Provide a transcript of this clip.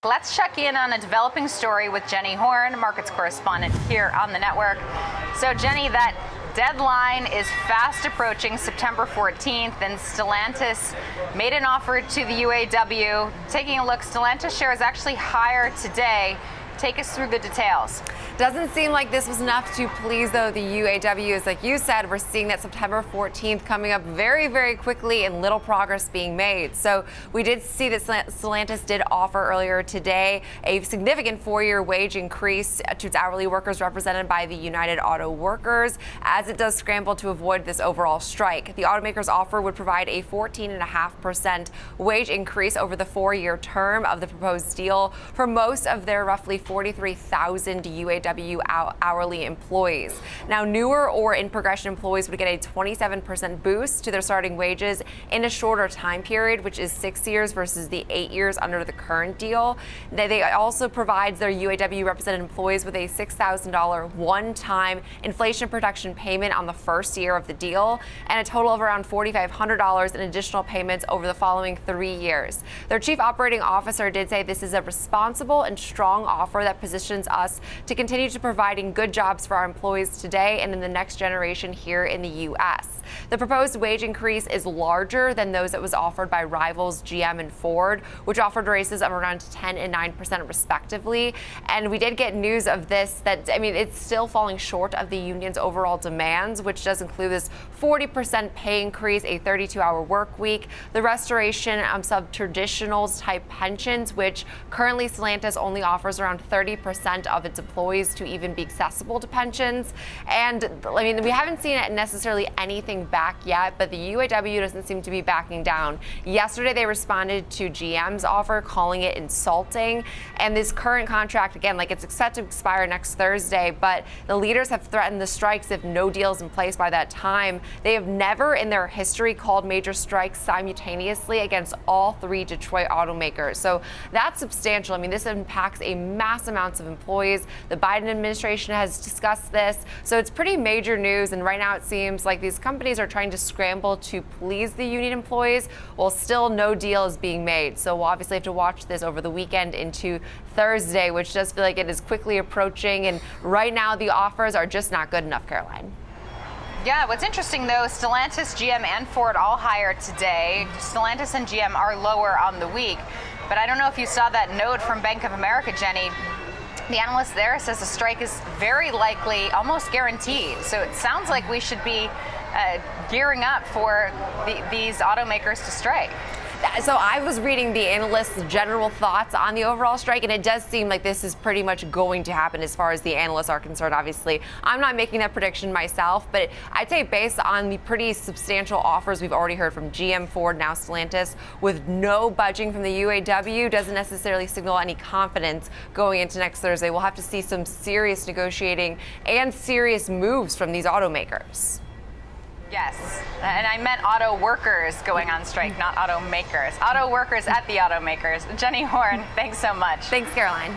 Let's check in on a developing story with Jenny Horne, markets correspondent here on the network. So, Jenny, that deadline is fast approaching, September 14th, and Stellantis made an offer to the UAW. Taking a look, Stellantis shares actually higher today. Take us through the details. Doesn't seem like this was enough to please, though, the UAW. As like you said, we're seeing that September 14th coming up very, very quickly and little progress being made. So we did see that Stellantis did offer earlier today a significant 4-year wage increase to its hourly workers represented by the United Auto Workers as it does scramble to avoid this overall strike. The automaker's offer would provide a 14.5% wage increase over the 4-year term of the proposed deal for most of their roughly 43,000 UAW hourly employees. Now, newer or in progression employees would get a 27% boost to their starting wages in a shorter time period, which is 6 years versus the 8 years under the current deal. They also provides their UAW represented employees with a $6,000 one-time inflation protection payment on the first year of the deal and a total of around $4,500 in additional payments over the following 3 years. Their chief operating officer did say this is a responsible and strong offer that positions us to continue to providing good jobs for our employees today and in the next generation here in the U.S. The proposed wage increase is larger than those that was offered by rivals GM and Ford, which offered raises of around 10% and 9% respectively. And we did get news of this that, it's still falling short of the union's overall demands, which does include this 40% pay increase, a 32-hour work week, the restoration of sub-traditional type pensions, which currently Stellantis only offers around 30% of its employees to even be accessible to pensions. And we haven't seen necessarily anything back yet, but the UAW doesn't seem to be backing down. Yesterday, they responded to GM's offer, calling it insulting. And this current contract, again, it's set to expire next Thursday, but the leaders have threatened the strikes if no deal is in place by that time. They have never in their history called major strikes simultaneously against all 3 Detroit automakers. So that's substantial. This impacts a mass amounts of employees. The Biden administration has discussed this. So it's pretty major news. And right now it seems like these companies are trying to scramble to please the union employees while still no deal is being made. So we'll obviously have to watch this over the weekend into Thursday, which does feel like it is quickly approaching. And right now the offers are just not good enough, Caroline. Yeah, what's interesting, though, Stellantis, GM, and Ford all higher today. Stellantis and GM are lower on the week. But I don't know if you saw that note from Bank of America, Jenny. The analyst there says the strike is very likely, almost guaranteed. So it sounds like we should be gearing up for these automakers to strike. So I was reading the analyst's general thoughts on the overall strike, and it does seem like this is pretty much going to happen as far as the analysts are concerned. Obviously, I'm not making that prediction myself, but I'd say based on the pretty substantial offers we've already heard from GM, Ford, now Stellantis, with no budging from the UAW, doesn't necessarily signal any confidence going into next Thursday. We'll have to see some serious negotiating and serious moves from these automakers. Yes, and I meant auto workers going on strike, not automakers. Auto workers at the automakers. Jenny Horne, thanks so much. Thanks, Caroline.